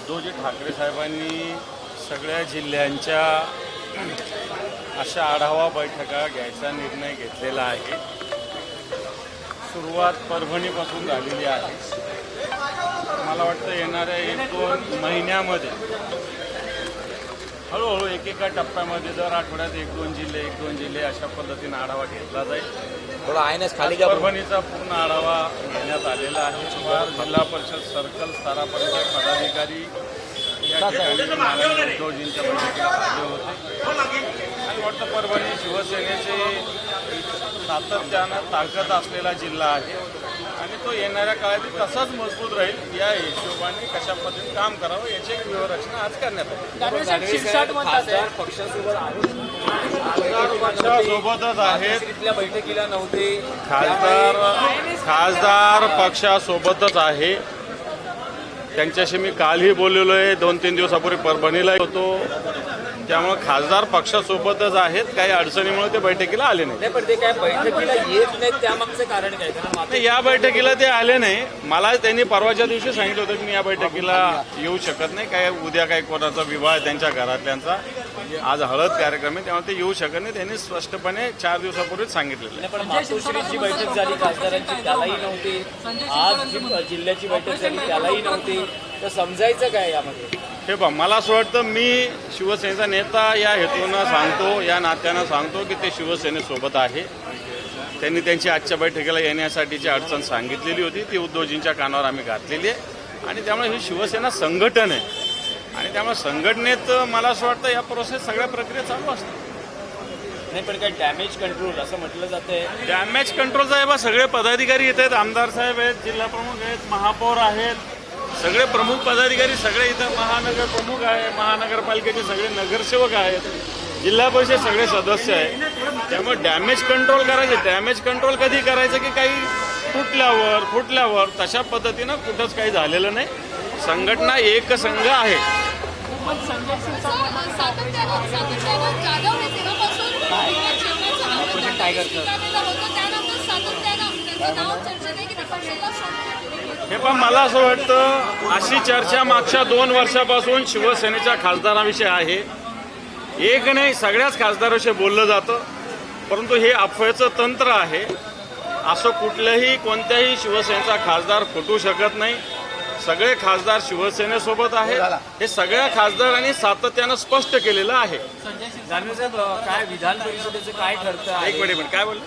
उद्धवजी ठाकरे साहेबांनी सगळ्या जिल्ह्यांच्या अशा आढावा बैठका घ्यायचा निर्णय घेतलेला आहे। सुरुवात परभणीपासून झालेली आहे। मला वाटतं येणाऱ्या 1-2 महिन्यामध्ये हळूहळू एकेका टप्प्यामध्ये दर आठवड्यात 1-2 जिल्हे अशा पद्धतीने आढावा घेतला जाईल। थोडा आयनस खाली परभणीचा पूर्ण आढावा घेण्यात आलेला आहे। जिल्हा परिषद सर्कल स्तरापर्यंत पदाधिकारी या ठिकाणी माननीय उद्धवजींच्या बैठकीला आले होते आणि वाटतं परभणी शिवसेनेचे सातत्यानं ताकद असलेला जिल्हा आहे आणि तो येणाऱ्या काळात तसाच मजबूत राहील। या हिशोबाने कशा पद्धतीने काम करावं याची एक व्यूहरचना आज करण्यात आली। खासदार पक्षासोबत पक्षासोबतच आहेत, इथल्या बैठकीला नव्हते। खासदार पक्षासोबतच आहे। त्यांच्याशी मी कालही बोललेलो आहे, 2-3 दिवसापूर्वी परभणीला होतो। त्यामुळे खासदार पक्षासोबतच आहेत। काही अडचणीमुळे ते बैठकीला आले नाही। पण ते काय बैठकीला येत नाहीत त्यामागचं कारण काय? कारण या बैठकीला ते आले नाही। मला त्यांनी परवाच्या दिवशी सांगितलं होतं की मी या बैठकीला येऊ शकत नाही, काय उद्या काही कोणाचा विवाह आहे त्यांच्या घरातल्यांचा, आज हळद कार्यक्रम आहे, त्यामुळे ते येऊ शकत नाही। त्यांनी स्पष्टपणे 4 दिवसापूर्वीच सांगितलेलं आहे। पण मातोश्रीची बैठक झाली खासदारांची, त्यालाही नव्हते। आज जी जिल्ह्याची बैठक झाली त्यालाही नव्हते, तर समजायचं काय यामध्ये? हे पहा, मला असं वाटतं मी शिवसेनेचा नेता या हेतूनं सांगतो, या नात्यानं सांगतो की ते शिवसेनेसोबत आहे। त्यांनी त्यांची आजच्या बैठकीला येण्यासाठीची अडचण सांगितलेली होती, ती उद्धवजींच्या कानावर आम्ही घातलेली आहे आणि त्यामुळे ही शिवसेना संघटन आहे आणि त्यामुळे संघटनेत मला असं वाटतं या प्रोसेस सगळ्या प्रक्रिया चालू असतात। नाही पण काय डॅमेज कंट्रोल असं म्हटलं जातंय? डॅमेज कंट्रोलचा आहे बा, सगळे पदाधिकारी येत आहेत, आमदार साहेब आहेत, जिल्हा प्रमुख आहेत, महापौर आहेत, सगळे प्रमुख पदाधिकारी सगळे इथं, महानगर प्रमुख आहे, महानगरपालिकेचे सगळे नगरसेवक आहेत, जिल्हा परिषद सगळे सदस्य आहेत। त्यामुळे डॅमेज कंट्रोल करायचे। डॅमेज कंट्रोल कधी करायचं की काही फुटल्यावर तशा पद्धतीनं कुठंच काही झालेलं नाही। संघटना एक संघ आहे। हे पण मला असं वाटतं अशी चर्चा मागच्या 2 वर्षापासून शिवसेनेच्या खासदारांविषयी आहे। एक नाही, सगळ्याच खासदाराविषयी बोललं जातं, परंतु हे अफवेचं तंत्र आहे। असं कोणत्याही शिवसेनेचा खासदार फुटू शकत नाही। सगळे खासदार शिवसेनेसोबत आहेत, हे सगळ्या खासदारांनी सातत्यानं स्पष्ट केलेलं आहे। जाणवे साहेब, काय विधान परिषदेचं काय ठरतं? एक मिनिट, काय बोललं?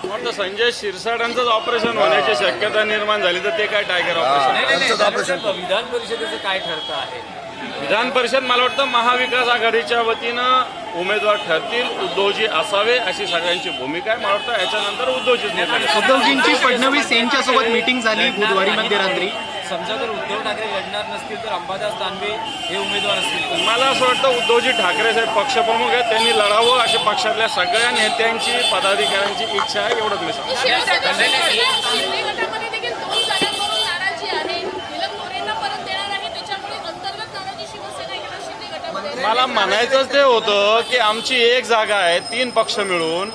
वाटतं संजय शिरसाटांचंच ऑपरेशन होण्याची शक्यता निर्माण झाली तर ते काय टायगर ऑपरेशन? विधान परिषदेचं काय ठरतं आहे? विधान परिषद मला वाटतं महाविकास आघाडीच्या वतीनं उमेदवार ठरतील, उद्धवजी असावे अशी सगळ्यांची भूमिका आहे। मला वाटतं याच्यानंतर उद्धवजीच निर्णय। उद्धवजींची फडणवीस यांच्यासोबत मीटिंग झाली बुधवारी मध्यरात्री। समजा जर उद्धव ठाकरे लढणार नसतील तर अंबादास दानवे हे उमेदवार असतील। मला असं वाटतं उद्धवजी ठाकरे साहेब पक्षप्रमुख आहेत, त्यांनी लढावं अशी पक्षातल्या सगळ्या नेत्यांची पदाधिकाऱ्यांची इच्छा आहे, एवढंच मी मला म्हणायचंच ते होतं की आमची एक जागा आहे, 3 पक्ष मिळून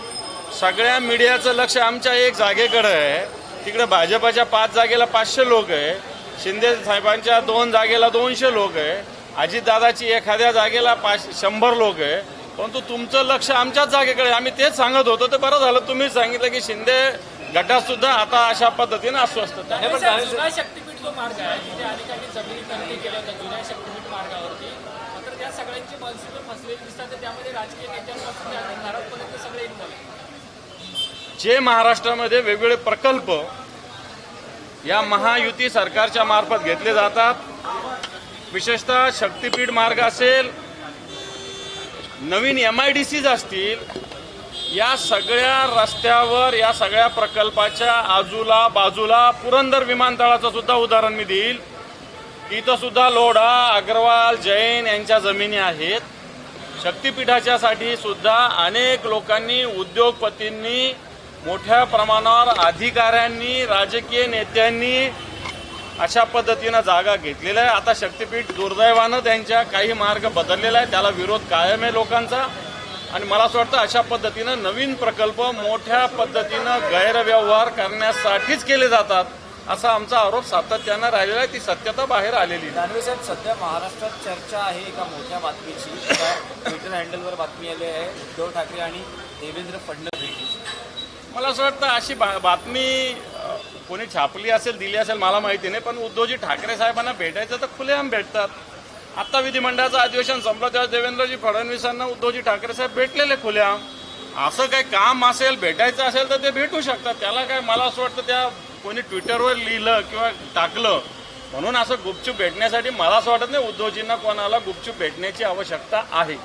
सगळ्या मीडियाचं लक्ष आमच्या एक जागेकडे आहे। तिकडे भाजपाच्या 5 जागेला 500 लोक आहे, शिंदे साहेबांच्या 2 जागेला 200 लोक आहे, अजितदादाची एखाद्या जागेला 100 लोक आहे, परंतु तुमचं लक्ष आमच्याच जागेकडे। आम्ही तेच सांगत होतो, ते बरं झालं तुम्ही सांगितलं की शिंदे गटात सुद्धा आता अशा पद्धतीने अस्वस्थ आहे। जुना शक्तीपीठ जो मार्ग आहे तिथे अनेकांनी जमिनी खरेदी केल्या होत्या जुन्या शक्तीपीठ मार्गावरती, मात्र त्या सगळ्यांची मनसे फसलेली दिसतात। त्यामध्ये राजकीय नेत्यांपासून घरापर्यंत सगळे इन्व्हॉल्व। जे महाराष्ट्रामध्ये वेगवेगळे प्रकल्प या महायुती सरकारच्या मार्फत घेतले जातात, विशेषतः शक्तीपीठ मार्ग असेल, नवीन MIDCs असतील, या सगळ्या रस्त्यावर या सगळ्या प्रकल्पाच्या बाजूला पुरंदर विमानतळाचं सुद्धा उदाहरण मी देईल। इथं सुद्धा लोढा, अग्रवाल, जैन यांच्या जमिनी आहेत। शक्तीपीठाच्यासाठी सुद्धा अनेक लोकांनी, उद्योगपतींनी, मोठ्या प्रमाणावर अधिकाऱ्यांनी, राजकीय नेत्यांनी अशा पद्धतीनं जागा घेतलेल्या आहे। आता शक्तीपीठ दुर्दैवानं त्यांच्या काही मार्ग बदललेला आहे, त्याला विरोध कायम आहे लोकांचा आणि मला असं वाटतं अशा पद्धतीनं नवीन प्रकल्प मोठ्या पद्धतीनं गैरव्यवहार करण्यासाठीच केले जातात असा आमचा आरोप सातत्यानं राहिलेला आहे. ती सत्यता बाहेर आलेली नाही. दानवे साहेब, सध्या महाराष्ट्रात चर्चा आहे एका मोठ्या बातमीची. एका ट्विटर हँडलवर बातमी आली आहे उद्धव ठाकरे आणि देवेंद्र फडणवीस भेटीची. मला असं वाटतं अशी बातमी कोणी छापली असेल, दिली असेल, मला माहिती नाही. पण उद्धवजी ठाकरे साहेबांना भेटायचं तर खुलेआम भेटतात. आता विधिमंडळाचं अधिवेशन संपलं तेव्हा देवेंद्रजी फडणवीसांना उद्धवजी ठाकरे साहेब भेटलेले खुलेआम. असं काही काम असेल, भेटायचं असेल तर ते भेटू शकतात. त्याला काय, मला असं वाटतं त्या कोणी ट्विटरवर लिहिलं किंवा टाकलं म्हणून असं गुपचूप भेटण्यासाठी मला असं वाटत नाही उद्धवजींना कोणाला गुपचूप भेटण्याची आवश्यकता आहे.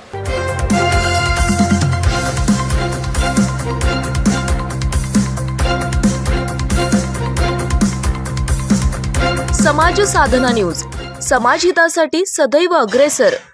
समाज साधना न्यूज, समाजहितासाठी सदैव अग्रेसर.